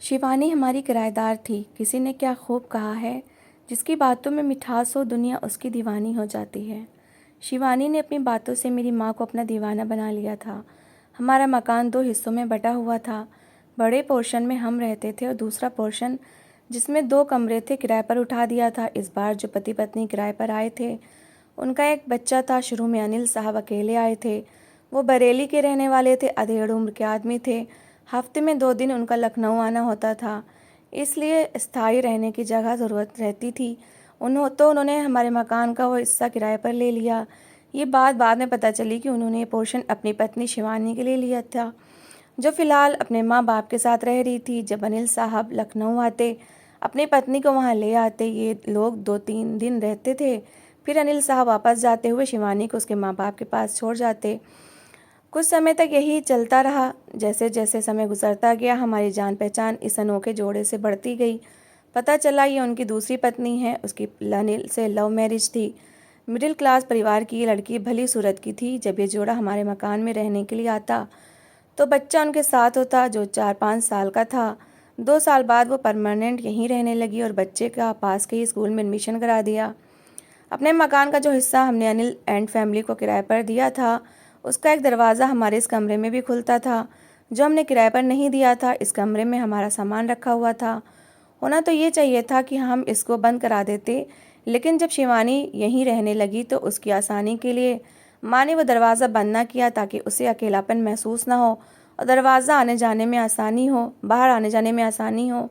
शिवानी हमारी किराएदार थी। किसी ने क्या खूब कहा है, जिसकी बातों में मिठास हो दुनिया उसकी दीवानी हो जाती है। शिवानी ने अपनी बातों से मेरी माँ को अपना दीवाना बना लिया था। हमारा मकान 2 हिस्सों में बटा हुआ था। बड़े पोर्शन में हम रहते थे और दूसरा पोर्शन, जिसमें 2 कमरे थे, किराए पर उठा दिया था। इस बार जो पति पत्नी किराए पर आए थे, उनका एक बच्चा था। शुरू में अनिल साहब अकेले आए थे। वो बरेली के रहने वाले थे, अधेड़ उम्र के आदमी थे। हफ्ते में 2 दिन उनका लखनऊ आना होता था, इसलिए स्थायी रहने की जगह ज़रूरत रहती थी। उन्होंने हमारे मकान का वो हिस्सा किराए पर ले लिया। ये बात बाद में पता चली कि उन्होंने ये पोर्शन अपनी पत्नी शिवानी के लिए लिया था, जो फ़िलहाल अपने माँ बाप के साथ रह रही थी। जब अनिल साहब लखनऊ आते, अपनी पत्नी को वहाँ ले आते। ये लोग 2-3 दिन रहते थे, फिर अनिल साहब वापस जाते हुए शिवानी को उसके माँ बाप के पास छोड़ जाते। कुछ समय तक यही चलता रहा। जैसे जैसे समय गुजरता गया, हमारी जान पहचान इस अनोखे जोड़े से बढ़ती गई। पता चला ये उनकी दूसरी पत्नी है। उसकी अनिल से लव मैरिज थी। मिडिल क्लास परिवार की लड़की, भली सूरत की थी। जब ये जोड़ा हमारे मकान में रहने के लिए आता, तो बच्चा उनके साथ होता, जो 4-5 साल का था। 2 साल बाद वो परमानेंट यहीं रहने लगी और बच्चे का पास के ही स्कूल में एडमिशन करा दिया। अपने मकान का जो हिस्सा हमने अनिल एंड फैमिली को किराए पर दिया था, उसका एक दरवाज़ा हमारे इस कमरे में भी खुलता था, जो हमने किराए पर नहीं दिया था। इस कमरे में हमारा सामान रखा हुआ था। होना तो ये चाहिए था कि हम इसको बंद करा देते, लेकिन जब शिवानी यहीं रहने लगी तो उसकी आसानी के लिए माँ ने वो दरवाज़ा बंद ना किया, ताकि उसे अकेलापन महसूस ना हो और दरवाज़ा आने जाने में आसानी हो, बाहर आने जाने में आसानी हो।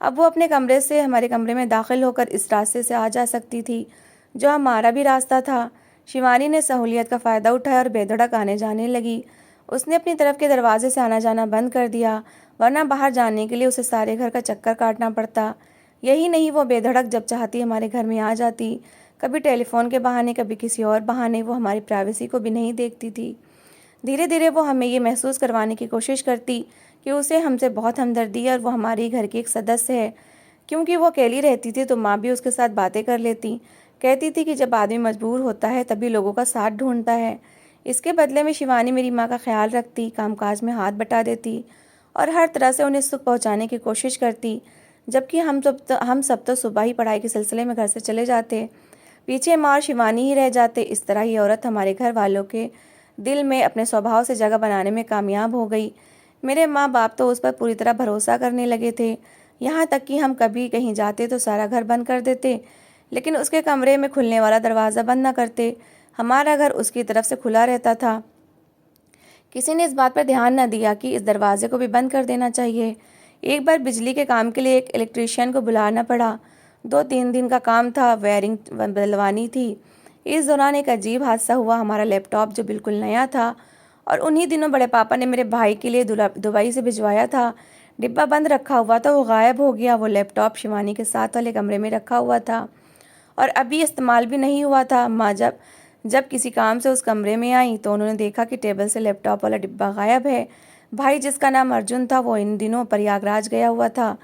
अब वो अपने कमरे से हमारे कमरे में दाखिल होकर इस रास्ते से आ जा सकती थी, जो हमारा भी रास्ता था। शिवानी ने सहूलियत का फ़ायदा उठाया और बेधड़क आने जाने लगी। उसने अपनी तरफ के दरवाजे से आना जाना बंद कर दिया, वरना बाहर जाने के लिए उसे सारे घर का चक्कर काटना पड़ता। यही नहीं, वो बेधड़क जब चाहती हमारे घर में आ जाती। कभी टेलीफोन के बहाने, कभी किसी और बहाने। वो हमारी प्राइवेसी को भी नहीं देखती थी। धीरे धीरे वो हमें ये महसूस करवाने की कोशिश करती कि उसे हमसे बहुत हमदर्दी है और वो हमारी घर की एक सदस्य है। क्योंकि वो अकेली रहती थी तो माँ भी उसके साथ बातें कर लेती। कहती थी कि जब आदमी मजबूर होता है तभी लोगों का साथ ढूंढता है। इसके बदले में शिवानी मेरी माँ का ख्याल रखती, कामकाज में हाथ बटा देती और हर तरह से उन्हें सुख पहुँचाने की कोशिश करती। जबकि हम सब तो सुबह ही पढ़ाई के सिलसिले में घर से चले जाते, पीछे माँ और शिवानी ही रह जाते। इस तरह ये औरत हमारे घर वालों के दिल में अपने स्वभाव से जगह बनाने में कामयाब हो गई। मेरे माँ बाप तो उस पर पूरी तरह भरोसा करने लगे थे, यहाँ तक कि हम कभी कहीं जाते तो सारा घर बंद कर देते, लेकिन उसके कमरे में खुलने वाला दरवाज़ा बंद न करते। हमारा घर उसकी तरफ से खुला रहता था। किसी ने इस बात पर ध्यान न दिया कि इस दरवाजे को भी बंद कर देना चाहिए। एक बार बिजली के काम के लिए एक इलेक्ट्रीशियन को बुलाना पड़ा। 2-3 दिन का काम था, वायरिंग बदलवानी थी। इस दौरान एक अजीब हादसा हुआ। हमारा लैपटॉप, जो बिल्कुल नया था और उन्हीं दिनों बड़े पापा ने मेरे भाई के लिए दुबई से भिजवाया था, डिब्बा बंद रखा हुआ था, वो गायब हो गया। वो लैपटॉप शिवानी के साथ वाले कमरे में रखा हुआ था और अभी इस्तेमाल भी नहीं हुआ था। माँ जब जब किसी काम से उस कमरे में आई तो उन्होंने देखा कि टेबल से लैपटॉप वाला डिब्बा गायब है। भाई, जिसका नाम अर्जुन था, वो इन दिनों प्रयागराज गया हुआ था।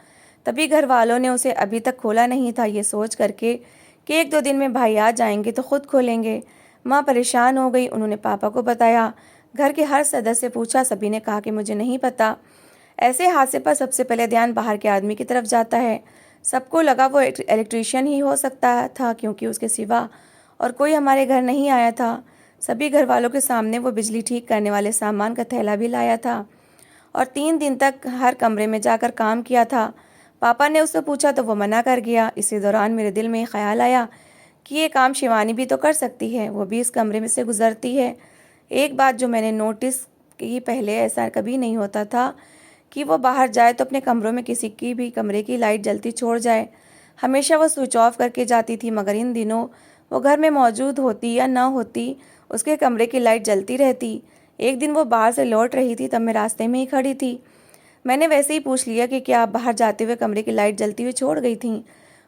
तभी घर वालों ने उसे अभी तक खोला नहीं था, ये सोच करके कि 1-2 दिन में भाई आ जाएंगे तो खुद खोलेंगे। माँ परेशान हो गई। उन्होंने पापा को बताया। घर के हर सदस्य से पूछा, सभी ने कहा कि मुझे नहीं पता। ऐसे हादसे पर सबसे पहले ध्यान बाहर के आदमी की तरफ जाता है। सबको लगा वो इलेक्ट्रीशियन ही हो सकता था, क्योंकि उसके सिवा और कोई हमारे घर नहीं आया था। सभी घर वालों के सामने वो बिजली ठीक करने वाले सामान का थैला भी लाया था और 3 दिन तक हर कमरे में जाकर काम किया था। पापा ने उससे पूछा तो वो मना कर गया। इसी दौरान मेरे दिल में ख्याल आया कि ये काम शिवानी भी तो कर सकती है, वो भी इस कमरे में से गुजरती है। एक बात जो मैंने नोटिस की, पहले ऐसा कभी नहीं होता था कि वो बाहर जाए तो अपने कमरों में किसी की भी कमरे की लाइट जलती छोड़ जाए। हमेशा वो स्विच ऑफ करके जाती थी, मगर इन दिनों वो घर में मौजूद होती या ना होती, उसके कमरे की लाइट जलती रहती। एक दिन वो बाहर से लौट रही थी, तब मैं रास्ते में ही खड़ी थी। मैंने वैसे ही पूछ लिया कि क्या आप बाहर जाते हुए कमरे की लाइट जलती हुई छोड़ गई थी।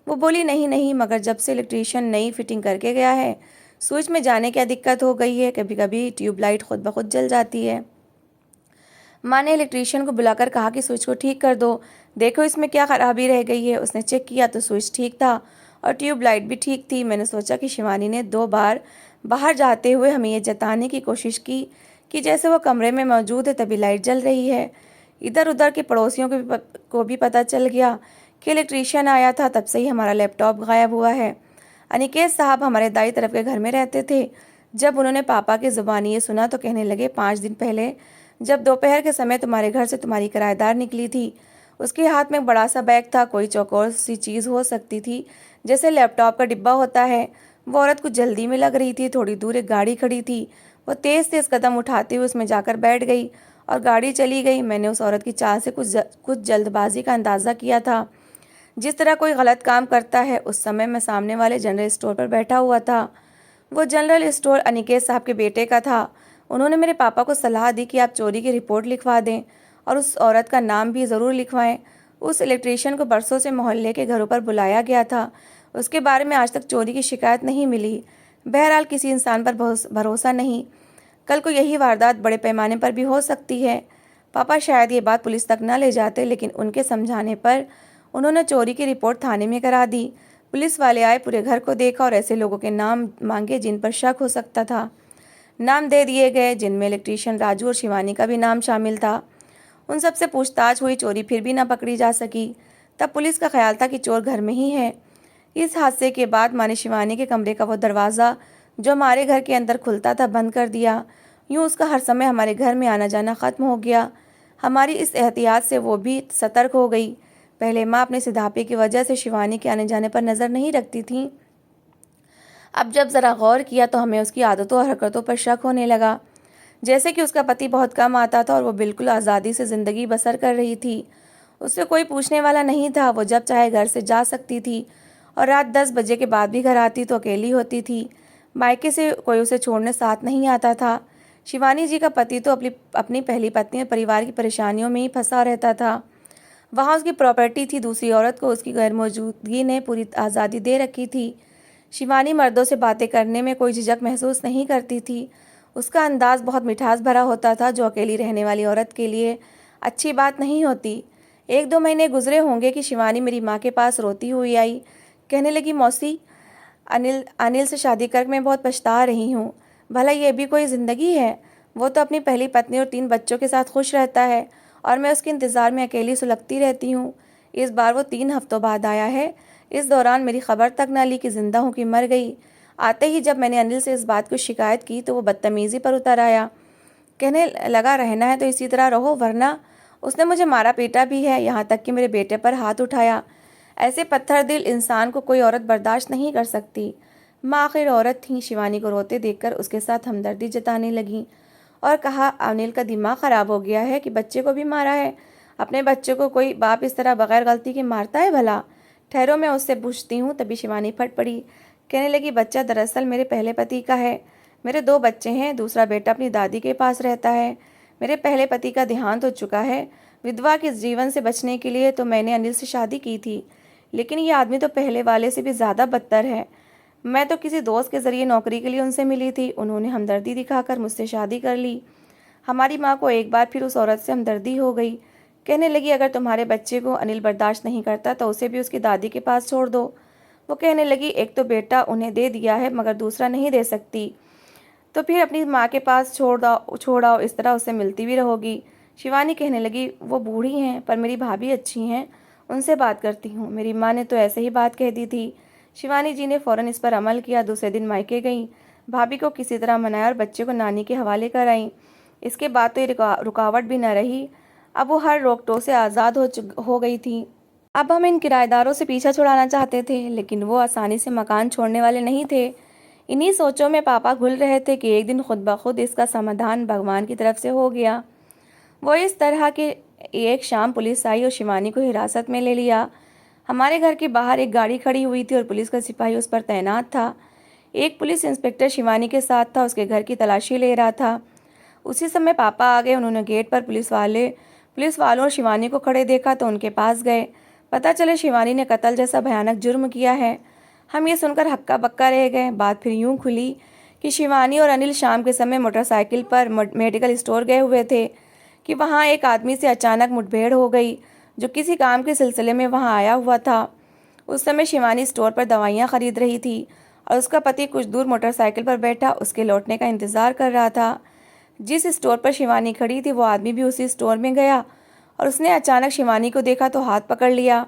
वो बोली, नहीं नहीं, मगर जब से इलेक्ट्रीशियन नई फिटिंग करके गया है, स्विच में जाने क्या दिक्कत हो गई है, कभी कभी ट्यूबलाइट खुद ब खुद जल जाती है। माँ ने इलेक्ट्रीशियन को बुलाकर कहा कि स्विच को ठीक कर दो, देखो इसमें क्या खराबी रह गई है। उसने चेक किया तो स्विच ठीक था और ट्यूबलाइट भी ठीक थी। मैंने सोचा कि शिवानी ने 2 बार बाहर जाते हुए हमें ये जताने की कोशिश की कि जैसे वो कमरे में मौजूद है तभी लाइट जल रही है। इधर उधर के पड़ोसियों को भी पता चल गया कि इलेक्ट्रीशियन आया था। तब से ही हमारा लैपटॉप गायब हुआ है। अनिकेत साहब हमारे दाई तरफ के घर में रहते थे। जब उन्होंने पापा की ज़ुबानी ये सुना तो कहने लगे, 5 दिन पहले जब दोपहर के समय तुम्हारे घर से तुम्हारी किराएदार निकली थी, उसके हाथ में एक बड़ा सा बैग था। कोई चौकोर सी चीज़ हो सकती थी, जैसे लैपटॉप का डिब्बा होता है। वो औरत कुछ जल्दी में लग रही थी। थोड़ी दूर एक गाड़ी खड़ी थी। वो तेज़ तेज़ कदम उठाते हुए उसमें जाकर बैठ गई और गाड़ी चली गई। मैंने उस औरत की चाल से कुछ जल्दबाजी का अंदाज़ा किया था, जिस तरह कोई गलत काम करता है। उस समय मैं सामने वाले जनरल स्टोर पर बैठा हुआ था। वो जनरल स्टोर अनिकेत साहब के बेटे का था। उन्होंने मेरे पापा को सलाह दी कि आप चोरी की रिपोर्ट लिखवा दें और उस औरत का नाम भी ज़रूर लिखवाएं। उस इलेक्ट्रीशियन को बरसों से मोहल्ले के घरों पर बुलाया गया था। उसके बारे में आज तक चोरी की शिकायत नहीं मिली। बहरहाल किसी इंसान पर भरोसा नहीं। कल को यही वारदात बड़े पैमाने पर भी हो सकती है। पापा शायद ये बात पुलिस तक न ले जाते, लेकिन उनके समझाने पर उन्होंने चोरी की रिपोर्ट थाने में करा दी। पुलिस वाले आए, पूरे घर को देखा और ऐसे लोगों के नाम मांगे जिन पर शक हो सकता था। नाम दे दिए गए, जिनमें इलेक्ट्रीशियन राजू और शिवानी का भी नाम शामिल था। उन सबसे पूछताछ हुई, चोरी फिर भी ना पकड़ी जा सकी। तब पुलिस का ख्याल था कि चोर घर में ही है। इस हादसे के बाद माँ ने शिवानी के कमरे का वो दरवाज़ा जो हमारे घर के अंदर खुलता था बंद कर दिया। यूँ उसका हर समय हमारे घर में आना जाना ख़त्म हो गया। हमारी इस एहतियात से वो भी सतर्क हो गई। पहले माँ अपने सिधापे की वजह से शिवानी के आने जाने पर नज़र नहीं रखती थी। अब जब ज़रा गौर किया तो हमें उसकी आदतों और हरकतों पर शक होने लगा, जैसे कि उसका पति बहुत कम आता था और वो बिल्कुल आज़ादी से ज़िंदगी बसर कर रही थी। उससे कोई पूछने वाला नहीं था। वो जब चाहे घर से जा सकती थी और रात 10 बजे के बाद भी घर आती तो अकेली होती थी। मायके से कोई उसे छोड़ने साथ नहीं आता था। शिवानी जी का पति तो अपनी पहली पत्नी और परिवार की परेशानियों में ही फंसा रहता था। वहाँ उसकी प्रॉपर्टी थी, दूसरी औरत को उसकी गैर मौजूदगी ने पूरी आज़ादी दे रखी थी। शिवानी मर्दों से बातें करने में कोई झिझक महसूस नहीं करती थी। उसका अंदाज़ बहुत मिठास भरा होता था, जो अकेली रहने वाली औरत के लिए अच्छी बात नहीं होती। 1-2 महीने गुजरे होंगे कि शिवानी मेरी माँ के पास रोती हुई आई। कहने लगी, मौसी, अनिल से शादी कर मैं बहुत पछता रही हूँ। भला ये भी कोई ज़िंदगी है? वो तो अपनी पहली पत्नी और 3 बच्चों के साथ खुश रहता है और मैं उसके इंतज़ार में अकेली सुलगती रहती हूँ। इस बार वो 3 हफ्तों बाद आया है। इस दौरान मेरी खबर तक ना ली कि ज़िंदा हूँ कि मर गई। आते ही जब मैंने अनिल से इस बात की शिकायत की तो वो बदतमीज़ी पर उतर आया। कहने लगा, रहना है तो इसी तरह रहो, वरना उसने मुझे मारा पीटा भी है, यहाँ तक कि मेरे बेटे पर हाथ उठाया। ऐसे पत्थर दिल इंसान को कोई औरत बर्दाश्त नहीं कर सकती। माँ आखिर औरत थी। शिवानी को रोते देखकर उसके साथ हमदर्दी जताने लगी और कहा, अनिल का दिमाग ख़राब हो गया है कि बच्चे को भी मारा है। अपने बच्चे को कोई बाप इस तरह बगैर गलती के मारता है भला? ठहरो, मैं उससे पूछती हूँ। तभी शिवानी फट पड़ी। कहने लगी, बच्चा दरअसल मेरे पहले पति का है। मेरे 2 बच्चे हैं। दूसरा बेटा अपनी दादी के पास रहता है। मेरे पहले पति का देहांत हो चुका है। विधवा के जीवन से बचने के लिए तो मैंने अनिल से शादी की थी, लेकिन ये आदमी तो पहले वाले से भी ज़्यादा बदतर है। मैं तो किसी दोस्त के ज़रिए नौकरी के लिए उनसे मिली थी। उन्होंने हमदर्दी दिखाकर मुझसे शादी कर ली। हमारी माँ को एक बार फिर उस औरत से हमदर्दी हो गई। कहने लगी, अगर तुम्हारे बच्चे को अनिल बर्दाश्त नहीं करता तो उसे भी उसकी दादी के पास छोड़ दो। वो कहने लगी, एक तो बेटा उन्हें दे दिया है मगर दूसरा नहीं दे सकती, तो फिर अपनी माँ के पास छोड़ आओ, इस तरह उससे मिलती भी रहोगी। शिवानी कहने लगी, वो बूढ़ी हैं पर मेरी भाभी अच्छी हैं, उनसे बात करती हूँ। मेरी माँ ने तो ऐसे ही बात कह दी थी। शिवानी जी ने फ़ौरन इस पर अमल किया। दूसरे दिन मायके गईं, भाभी को किसी तरह मनाया और बच्चे को नानी के हवाले कर आईं। इसके बाद तो ये रुकावट भी न रही। अब वो हर रोक टोक से आज़ाद हो गई थी। अब हम इन किराएदारों से पीछा छुड़ाना चाहते थे, लेकिन वो आसानी से मकान छोड़ने वाले नहीं थे। इन्हीं सोचों में पापा घुल रहे थे कि एक दिन खुद ब खुद इसका समाधान भगवान की तरफ से हो गया। वो इस तरह कि एक शाम पुलिस आई और शिवानी को हिरासत में ले लिया। हमारे घर के बाहर एक गाड़ी खड़ी हुई थी और पुलिस का सिपाही उस पर तैनात था। एक पुलिस इंस्पेक्टर शिवानी के साथ था, उसके घर की तलाशी ले रहा था। उसी समय पापा आ गए। उन्होंने गेट पर पुलिस वालों और शिवानी को खड़े देखा तो उनके पास गए। पता चले शिवानी ने कत्ल जैसा भयानक जुर्म किया है। हम ये सुनकर हक्का बक्का रह गए। बात फिर यूं खुली कि शिवानी और अनिल शाम के समय मोटरसाइकिल पर मेडिकल स्टोर गए हुए थे कि वहाँ एक आदमी से अचानक मुठभेड़ हो गई जो किसी काम के सिलसिले में वहाँ आया हुआ था। उस समय शिवानी स्टोर पर दवाइयाँ खरीद रही थी और उसका पति कुछ दूर मोटरसाइकिल पर बैठा उसके लौटने का इंतज़ार कर रहा था। जिस स्टोर पर शिवानी खड़ी थी वो आदमी भी उसी स्टोर में गया और उसने अचानक शिवानी को देखा तो हाथ पकड़ लिया।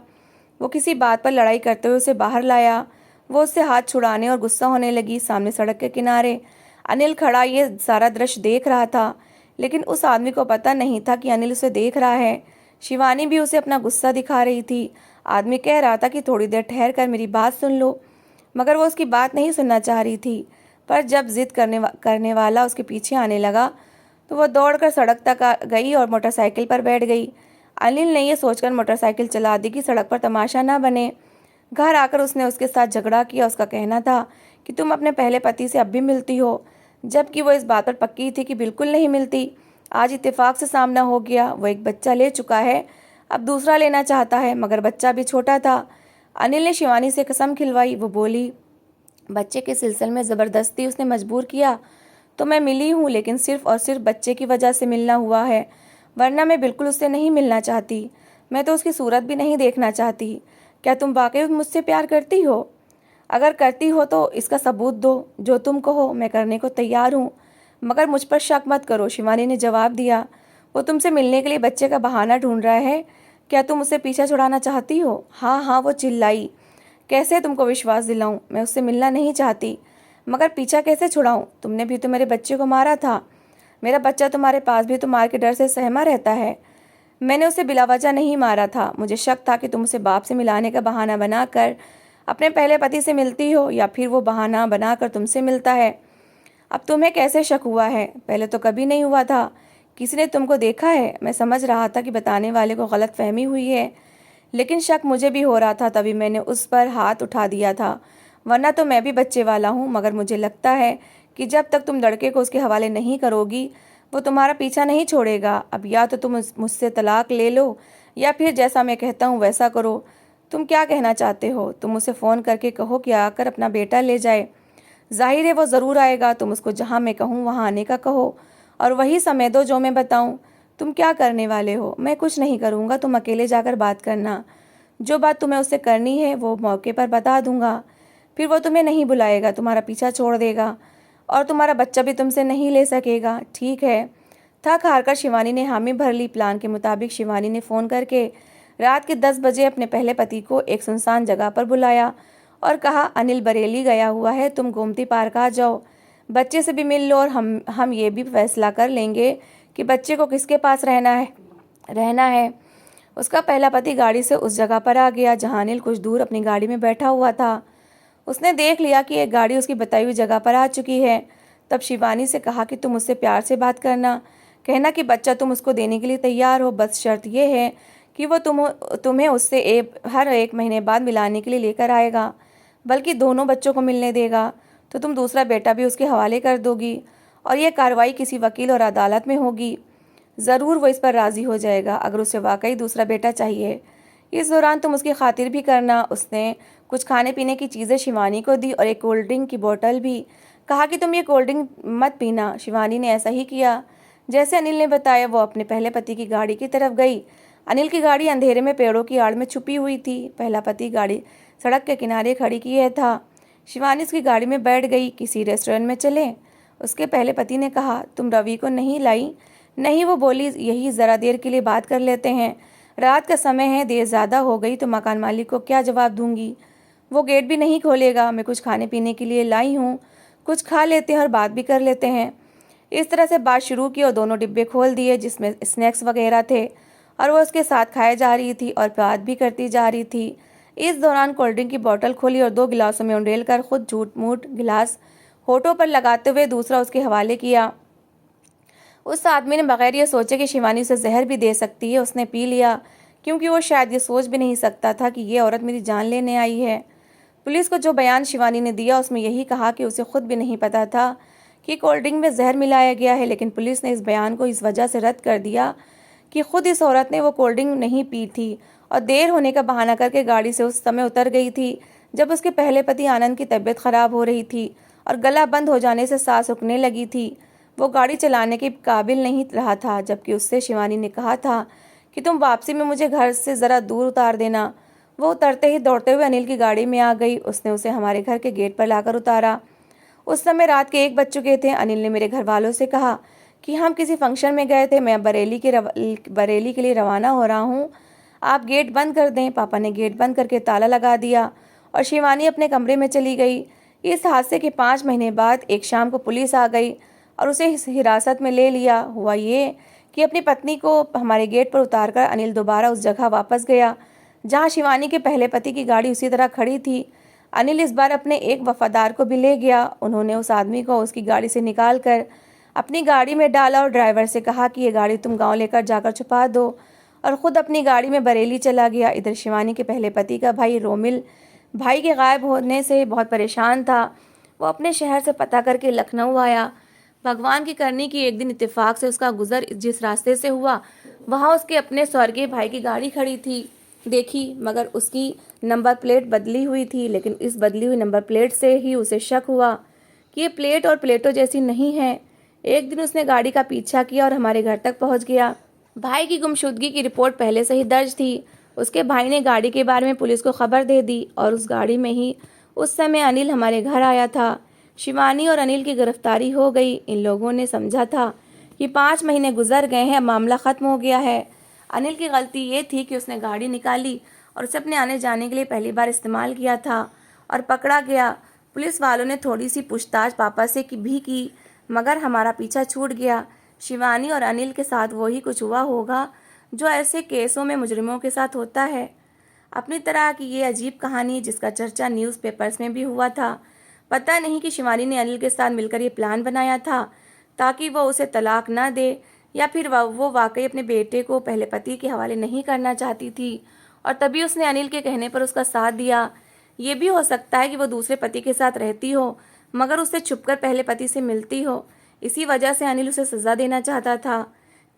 वो किसी बात पर लड़ाई करते हुए उसे बाहर लाया। वो उससे हाथ छुड़ाने और गुस्सा होने लगी। सामने सड़क के किनारे अनिल खड़ा ये सारा दृश्य देख रहा था, लेकिन उस आदमी को पता नहीं था कि अनिल उसे देख रहा है। शिवानी भी उसे अपना गुस्सा दिखा रही थी। आदमी कह रहा था कि थोड़ी देर ठहर कर मेरी बात सुन लो, मगर वो उसकी बात नहीं सुनना चाह रही थी। पर जब जिद करने वाला उसके पीछे आने लगा तो वह दौड़कर सड़क तक गई और मोटरसाइकिल पर बैठ गई। अनिल ने यह सोचकर मोटरसाइकिल चला दी कि सड़क पर तमाशा ना बने। घर आकर उसने उसके साथ झगड़ा किया। उसका कहना था कि तुम अपने पहले पति से अब भी मिलती हो, जबकि वो इस बात पर पक्की थी कि बिल्कुल नहीं मिलती। आज इत्तेफाक से सामना हो गया। वो एक बच्चा ले चुका है, अब दूसरा लेना चाहता है, मगर बच्चा भी छोटा था। अनिल ने शिवानी से कसम खिलवाई। वो बोली, बच्चे के सिलसिले में ज़बरदस्ती उसने मजबूर किया तो मैं मिली हूँ, लेकिन सिर्फ और सिर्फ बच्चे की वजह से मिलना हुआ है, वरना मैं बिल्कुल उससे नहीं मिलना चाहती। मैं तो उसकी सूरत भी नहीं देखना चाहती। क्या तुम वाकई मुझसे प्यार करती हो? अगर करती हो तो इसका सबूत दो। जो तुम कहो मैं करने को तैयार हूँ, मगर मुझ पर शक मत करो, शिवानी ने जवाब दिया। वो तुमसे मिलने के लिए बच्चे का बहाना ढूंढ रहा है। क्या तुम उसे पीछे छुड़ाना चाहती हो? हाँ हाँ, वो चिल्लाई। कैसे तुमको विश्वास दिलाऊं? मैं उससे मिलना नहीं चाहती, मगर पीछा कैसे छुड़ाऊं? तुमने भी तो मेरे बच्चे को मारा था। मेरा बच्चा तुम्हारे पास भी तो मार के डर से सहमा रहता है। मैंने उसे बिलावजह नहीं मारा था। मुझे शक था कि तुम उसे बाप से मिलाने का बहाना बनाकर अपने पहले पति से मिलती हो, या फिर वो बहाना बनाकर तुमसे मिलता है। अब तुम्हें कैसे शक हुआ है? पहले तो कभी नहीं हुआ था। किसी ने तुमको देखा है? मैं समझ रहा था कि बताने वाले को गलत फहमी हुई है, लेकिन शक मुझे भी हो रहा था, तभी मैंने उस पर हाथ उठा दिया था। वरना तो मैं भी बच्चे वाला हूँ, मगर मुझे लगता है कि जब तक तुम लड़के को उसके हवाले नहीं करोगी, वो तुम्हारा पीछा नहीं छोड़ेगा। अब या तो तुम मुझसे तलाक ले लो, या फिर जैसा मैं कहता हूँ वैसा करो। तुम क्या कहना चाहते हो? तुम उसे फ़ोन करके कहो कि आकर अपना बेटा ले जाए। जाहिर है वो ज़रूर आएगा। तुम उसको जहाँ मैं कहूँ वहाँ आने का कहो, और वही समय दो जो मैं बताऊँ। तुम क्या करने वाले हो? मैं कुछ नहीं करूँगा, तुम अकेले जाकर बात करना। जो बात तुम्हें उससे करनी है वो मौके पर बता दूंगा। फिर वो तुम्हें नहीं बुलाएगा, तुम्हारा पीछा छोड़ देगा, और तुम्हारा बच्चा भी तुमसे नहीं ले सकेगा। ठीक है? थक हार कर शिवानी ने हामी भर ली। प्लान के मुताबिक शिवानी ने फ़ोन करके रात के 10 बजे अपने पहले पति को एक सुनसान जगह पर बुलाया और कहा, अनिल बरेली गया हुआ है, तुम गोमती पार्क आ जाओ, बच्चे से भी मिल लो, और हम ये भी फैसला कर लेंगे कि बच्चे को किसके पास रहना है। उसका पहला पति गाड़ी से उस जगह पर आ गया जहां अनिल कुछ दूर अपनी गाड़ी में बैठा हुआ था। उसने देख लिया कि एक गाड़ी उसकी बताई हुई जगह पर आ चुकी है। तब शिवानी से कहा कि तुम उससे प्यार से बात करना, कहना कि बच्चा तुम उसको देने के लिए तैयार हो, बस शर्त यह है कि वो तुम्हें उससे हर 1 महीने बाद मिलाने के लिए लेकर आएगा, बल्कि दोनों बच्चों को मिलने देगा, तो तुम दूसरा बेटा भी उसके हवाले कर दोगी, और यह कार्रवाई किसी वकील और अदालत में होगी। ज़रूर वो इस पर राज़ी हो जाएगा अगर उसे वाकई दूसरा बेटा चाहिए। इस दौरान तुम उसकी खातिर भी करना। उसने कुछ खाने पीने की चीज़ें शिवानी को दी और एक कोल्ड ड्रिंक की बोतल भी। कहा कि तुम ये कोल्ड ड्रिंक मत पीना। शिवानी ने ऐसा ही किया जैसे अनिल ने बताया। वो अपने पहले पति की गाड़ी की तरफ गई। अनिल की गाड़ी अंधेरे में पेड़ों की आड़ में छुपी हुई थी। पहला पति गाड़ी सड़क के किनारे खड़ी किए था। शिवानी उसकी गाड़ी में बैठ गई। किसी रेस्टोरेंट में चलें? उसके पहले पति ने कहा। तुम रवि को नहीं लाई? नहीं, वो बोली, यही ज़रा देर के लिए बात कर लेते हैं। रात का समय है, देर ज़्यादा हो गई तो मकान मालिक को क्या जवाब दूंगी? वो गेट भी नहीं खोलेगा। मैं कुछ खाने पीने के लिए लाई हूँ, कुछ खा लेते हैं और बात भी कर लेते हैं। इस तरह से बात शुरू की और दोनों डिब्बे खोल दिए जिसमें स्नैक्स वगैरह थे, और वो उसके साथ खाए जा रही थी और बात भी करती जा रही थी। इस दौरान कोल्ड ड्रिंक की बोतल खोली और 2 गिलासों में उंडेल कर खुद झूठ मूठ गिलास होठों पर लगाते हुए दूसरा उसके हवाले किया। उस आदमी ने बगैर ये सोचे कि शिवानी उसे जहर भी दे सकती है उसने पी लिया, क्योंकि वो शायद ये सोच भी नहीं सकता था कि ये औरत मेरी जान लेने आई है। पुलिस को जो बयान शिवानी ने दिया उसमें यही कहा कि उसे खुद भी नहीं पता था कि कोल्ड ड्रिंक में जहर मिलाया गया है, लेकिन पुलिस ने इस बयान को इस वजह से रद्द कर दिया कि खुद इस औरत ने वो कोल्ड ड्रिंक नहीं पी थी और देर होने का बहाना करके गाड़ी से उस समय उतर गई थी जब उसके पहले पति आनंद की तबीयत खराब हो रही थी और गला बंद हो जाने से सांस रुकने लगी थी। वो गाड़ी चलाने के काबिल नहीं रहा था, जबकि उससे शिवानी ने कहा था कि तुम वापसी में मुझे घर से ज़रा दूर उतार देना। वो उतरते ही दौड़ते हुए अनिल की गाड़ी में आ गई। उसने उसे हमारे घर के गेट पर लाकर उतारा। उस समय रात के 1 बज चुके थे। अनिल ने मेरे घर वालों से कहा कि हम किसी फंक्शन में गए थे, मैं बरेली के लिए रवाना हो रहा हूँ, आप गेट बंद कर दें। पापा ने गेट बंद करके ताला लगा दिया और शिवानी अपने कमरे में चली गई। इस हादसे के 5 महीने बाद एक शाम को पुलिस आ गई और उसे हिरासत में ले लिया। हुआ ये कि अपनी पत्नी को हमारे गेट पर उतारकर अनिल दोबारा उस जगह वापस गया जहाँ शिवानी के पहले पति की गाड़ी उसी तरह खड़ी थी। अनिल इस बार अपने एक वफादार को भी ले गया। उन्होंने उस आदमी को उसकी गाड़ी से निकाल कर अपनी गाड़ी में डाला और ड्राइवर से कहा कि ये गाड़ी तुम गांव लेकर जाकर छुपा दो, और ख़ुद अपनी गाड़ी में बरेली चला गया। इधर शिवानी के पहले पति का भाई रोमिल भाई के गायब होने से बहुत परेशान था। वो अपने शहर से पता करके लखनऊ आया। भगवान की करनी की एक दिन इत्तेफाक से उसका गुजर जिस रास्ते से हुआ वहाँ उसके अपने स्वर्गीय भाई की गाड़ी खड़ी थी देखी, मगर उसकी नंबर प्लेट बदली हुई थी। लेकिन इस बदली हुई नंबर प्लेट से ही उसे शक हुआ कि ये प्लेट और प्लेटों जैसी नहीं है। एक दिन उसने गाड़ी का पीछा किया और हमारे घर तक पहुंच गया। भाई की गुमशुदगी की रिपोर्ट पहले से ही दर्ज थी। उसके भाई ने गाड़ी के बारे में पुलिस को खबर दे दी और उस गाड़ी में ही उस समय अनिल हमारे घर आया था। शिवानी और अनिल की गिरफ्तारी हो गई। इन लोगों ने समझा था कि 5 महीने गुजर गए हैं, मामला ख़त्म हो गया है। अनिल की गलती ये थी कि उसने गाड़ी निकाली और उसे अपने आने जाने के लिए पहली बार इस्तेमाल किया था और पकड़ा गया। पुलिस वालों ने थोड़ी सी पूछताछ पापा से भी की, मगर हमारा पीछा छूट गया। शिवानी और अनिल के साथ वही कुछ हुआ होगा जो ऐसे केसों में मुजरिमों के साथ होता है। अपनी तरह की ये अजीब कहानी जिसका चर्चा न्यूज़पेपर्स में भी हुआ था। पता नहीं कि शिवानी ने अनिल के साथ मिलकर ये प्लान बनाया था ताकि वो उसे तलाक ना दे, या फिर वो वाकई अपने बेटे को पहले पति के हवाले नहीं करना चाहती थी और तभी उसने अनिल के कहने पर उसका साथ दिया। ये भी हो सकता है कि वो दूसरे पति के साथ रहती हो मगर उससे छुपकर पहले पति से मिलती हो। इसी वजह से अनिल उसे सज़ा देना चाहता था।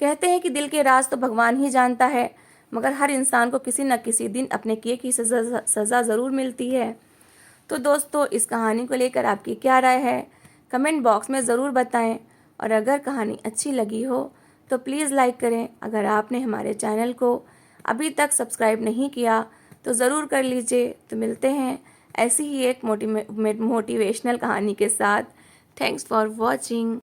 कहते हैं कि दिल के राज तो भगवान ही जानता है, मगर हर इंसान को किसी न किसी दिन अपने किए की सज़ा ज़रूर मिलती है। तो दोस्तों, इस कहानी को लेकर आपकी क्या राय है, कमेंट बॉक्स में ज़रूर बताएं। और अगर कहानी अच्छी लगी हो तो प्लीज़ लाइक करें। अगर आपने हमारे चैनल को अभी तक सब्सक्राइब नहीं किया तो ज़रूर कर लीजिए। तो मिलते हैं ऐसी ही एक मोटिवेशनल कहानी के साथ। Thanks for watching.